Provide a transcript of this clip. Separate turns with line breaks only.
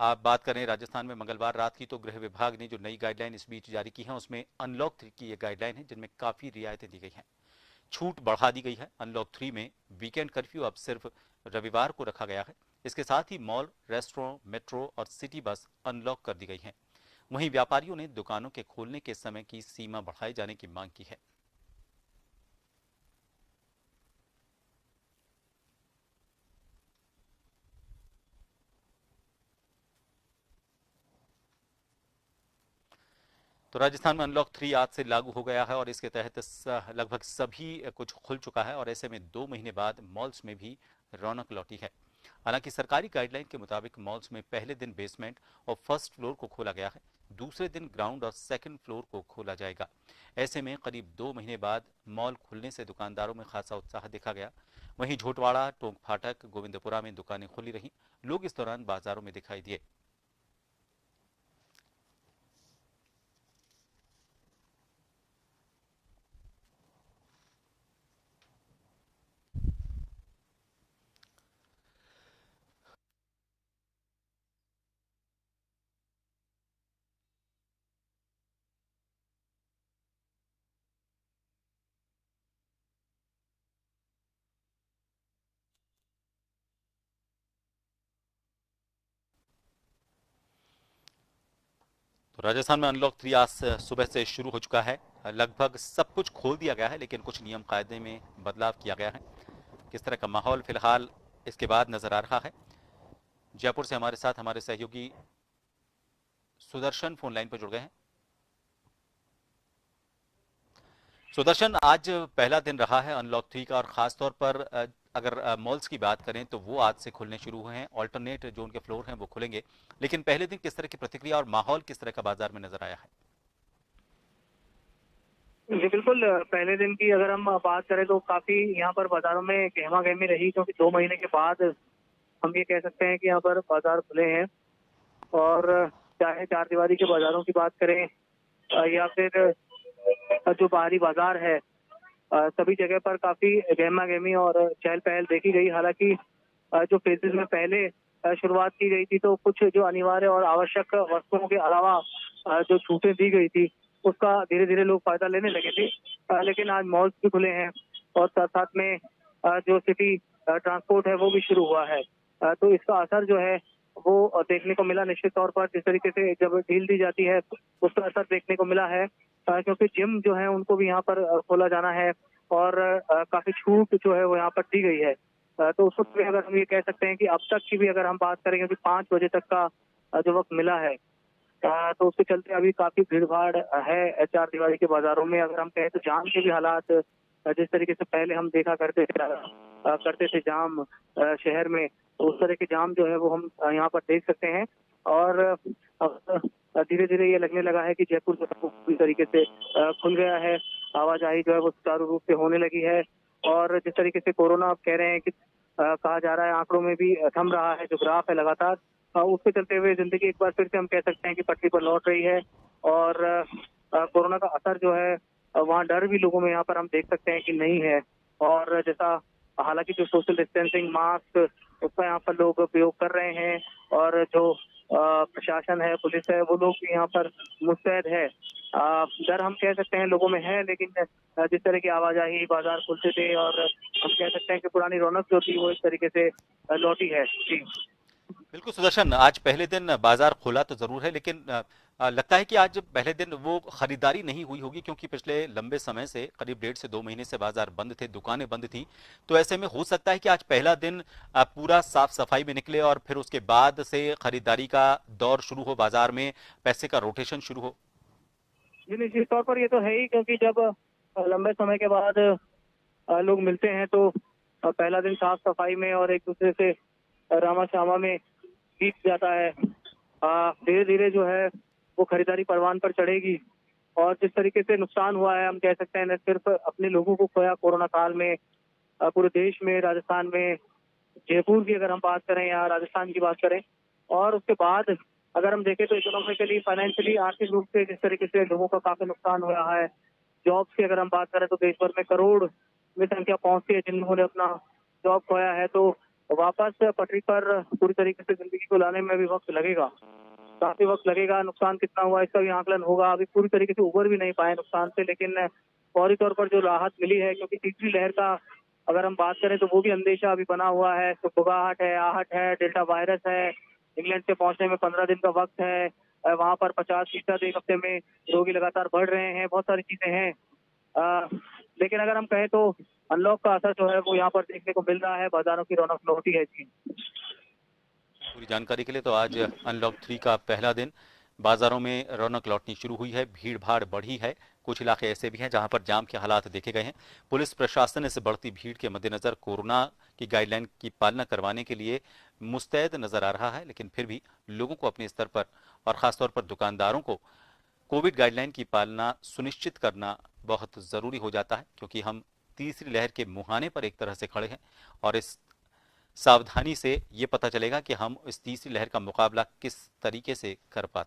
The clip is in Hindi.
आप बात करें राजस्थान में मंगलवार रात की, तो गृह विभाग ने जो नई गाइडलाइन इस बीच जारी की है उसमें अनलॉक 3 की ये गाइडलाइन है, जिनमें काफी रियायतें दी गई हैं। छूट बढ़ा दी गई है। अनलॉक 3 में वीकेंड कर्फ्यू अब सिर्फ रविवार को रखा गया है। इसके साथ ही मॉल, रेस्टोरेंट, मेट्रो और सिटी बस अनलॉक कर दी गई हैं। वहीं व्यापारियों ने दुकानों के खोलने के समय की सीमा बढ़ाए जाने की मांग की है। तो राजस्थान में अनलॉक 3 आज से लागू हो गया है और इसके तहत लगभग सभी कुछ खुल चुका है और ऐसे में 2 महीने बाद मॉल्स में भी रौनक लौटी है। हालांकि सरकारी गाइडलाइन के मुताबिक मॉल्स में पहले दिन बेसमेंट और फर्स्ट फ्लोर को खोला गया है। दूसरे दिन ग्राउंड और सेकंड फ्लोर को खोला जाएगा। ऐसे में करीब 2 महीने बाद मॉल खुलने से दुकानदारों में खासा उत्साह देखा गया। वहीं झोटवाड़ा, टोंक फाटक, गोविंदपुरा में दुकानें खुली रहीं। लोग इस दौरान बाजारों में दिखाई दिए। तो राजस्थान में अनलॉक 3 आज सुबह से शुरू हो चुका है। लगभग सब कुछ खोल दिया गया है, लेकिन कुछ नियम कायदे में बदलाव किया गया है। किस तरह का माहौल फिलहाल इसके बाद नजर आ रहा है। जयपुर से हमारे साथ हमारे सहयोगी सुदर्शन फोन लाइन पर जुड़ गए हैं। सुदर्शन, आज पहला दिन रहा है अनलॉक 3 का और खास तौर पर अगर मॉल्स की बात करें तो वो आज से खुलने शुरू हुए हैं। ऑल्टरनेट जो उनके फ्लोर हैं वो खुलेंगे, लेकिन पहले दिन किस तरह की प्रतिक्रिया और माहौल किस तरह का बाजार में नजर आया है?
जी बिल्कुल। पहले दिन की अगर हम बात करें तो काफी यहाँ पर बाजारों में गहमा गहमी रही, क्योंकि 2 महीने के बाद हम ये कह सकते हैं कि यहाँ पर बाजार खुले हैं। और चाहे चार दीवारी के बाजारों की बात करें या फिर जो बाहरी बाजार है, सभी जगह पर काफी गहमा गहमी और चहल पहल देखी गई। हालांकि जो फेजेज में पहले शुरुआत की गई थी तो कुछ जो अनिवार्य और आवश्यक वस्तुओं के अलावा जो छूटें दी गई थी उसका धीरे धीरे लोग फायदा लेने लगे थे। लेकिन आज मॉल्स भी खुले हैं और साथ साथ में जो सिटी ट्रांसपोर्ट है वो भी शुरू हुआ है। तो इसका असर जो है वो देखने को मिला। निश्चित तौर पर जिस तरीके से जब ढील दी जाती है उसका असर देखने को मिला है, क्योंकि जिम जो है उनको भी यहाँ पर खोला जाना है और काफी छूट जो है वो यहाँ पर दी गई है। तो उस वक्त भी अगर हम ये कह सकते हैं कि अब तक की भी अगर हम बात करेंगे कि 5 बजे तक का जो वक्त मिला है, तो उसके चलते अभी काफी भीड़ भाड़ है चार दीवारी के बाजारों में। अगर हम कहें तो जाम के भी हालात जिस तरीके से पहले हम देखा करते थे जाम शहर में, तो उस तरह के जाम जो है वो हम यहाँ पर देख सकते हैं। और धीरे धीरे ये लगने लगा है कि जयपुर जो है वो पूरी तरीके से खुल गया है। आवाजाही जो है वो सुचारू रूप से होने लगी है। और जिस तरीके से कोरोना आप कह रहे हैं कि कहा जा रहा है आंकड़ों में भी थम रहा है जो ग्राफ है लगातार, उसके चलते हुए जिंदगी एक बार फिर से हम कह सकते हैं कि पटरी पर लौट रही है। और कोरोना का असर जो है वहाँ डर भी लोगों में यहाँ पर हम देख सकते हैं कि नहीं है। और जैसा हालांकि जो सोशल डिस्टेंसिंग, मास्क, उसका यहाँ पर लोग उपयोग कर रहे हैं। और जो प्रशासन है, पुलिस है, वो लोग भी यहाँ पर मुस्तैद है। डर हम कह सकते हैं लोगों में है, लेकिन जिस तरह की आवाजाही, बाजार खुलते थे और हम कह सकते हैं कि पुरानी रौनक जो थी वो इस तरीके से लौटी है। जी
बिल्कुल सुदर्शन, आज पहले दिन बाजार खुला तो जरूर है, लेकिन लगता है कि आज पहले दिन वो खरीदारी नहीं हुई होगी, क्योंकि पिछले लंबे समय से करीब 1.5 से 2 महीने से बाजार बंद थे, दुकानें बंद थी। तो ऐसे में हो सकता है कि आज पहला दिन पूरा साफ सफाई में निकले और फिर उसके बाद से खरीदारी का दौर शुरू हो, बाजार में पैसे का रोटेशन शुरू हो।
जी, निश्चित तौर पर ये तो है ही, क्योंकि जब लंबे समय के बाद लोग मिलते हैं तो पहला दिन साफ सफाई में और एक दूसरे से रामा श्यामा में बीत जाता है। धीरे धीरे जो है वो खरीदारी परवान पर चढ़ेगी। और जिस तरीके से नुकसान हुआ है हम कह सकते हैं न सिर्फ अपने लोगों को खोया कोरोना काल में, पूरे देश में, राजस्थान में, जयपुर की अगर हम बात करें या राजस्थान की बात करें, और उसके बाद अगर हम देखें तो इकोनॉमिकली, फाइनेंशियली, आर्थिक रूप से जिस तरीके से लोगों का काफी नुकसान हो रहा है। जॉब्स की अगर हम बात करें तो देश भर में करोड़ में संख्या पहुंचती है जिन लोगों ने अपना जॉब खोया है। तो वापस पटरी पर पूरी तरीके से जिंदगी को लाने में भी वक्त लगेगा, काफी वक्त लगेगा। नुकसान कितना हुआ इसका भी आकलन होगा। अभी पूरी तरीके से उबर भी नहीं पाए नुकसान से, लेकिन फौरी तौर पर जो राहत मिली है, क्योंकि तीसरी लहर का अगर हम बात करें तो वो भी अंदेशा अभी बना हुआ है। सुगबुगाहट है, आहट है, डेल्टा वायरस है, इंग्लैंड से पहुंचने में 15 दिन का वक्त है, वहां पर 50% एक हफ्ते में रोगी लगातार बढ़ रहे हैं, बहुत सारी चीजें हैं। अ, लेकिन अगर हम कहें तो अनलॉक का असर जो है वो यहाँ पर देखने को मिल रहा है, बाजारों की रौनक लौटी है जी।
पूरी जानकारी के लिए तो आज अनलॉक 3 का पहला दिन, बाजारों में रौनक लौटनी शुरू हुई है, भीड़ भाड़ बढ़ी है। कुछ इलाके ऐसे भी हैं जहां पर जाम के हालात देखे गए हैं। पुलिस प्रशासन इस बढ़ती भीड़ के मद्देनजर कोरोना की गाइडलाइन की पालना करवाने के लिए मुस्तैद नजर आ रहा है, लेकिन फिर भी लोगों को अपने स्तर पर और खासतौर पर दुकानदारों को कोविड गाइडलाइन की पालना सुनिश्चित करना बहुत जरूरी हो जाता है, क्योंकि हम तीसरी लहर के मुहाने पर एक तरह से खड़े हैं। और इस सावधानी से ये पता चलेगा कि हम इस तीसरी लहर का मुकाबला किस तरीके से कर पाते हैं।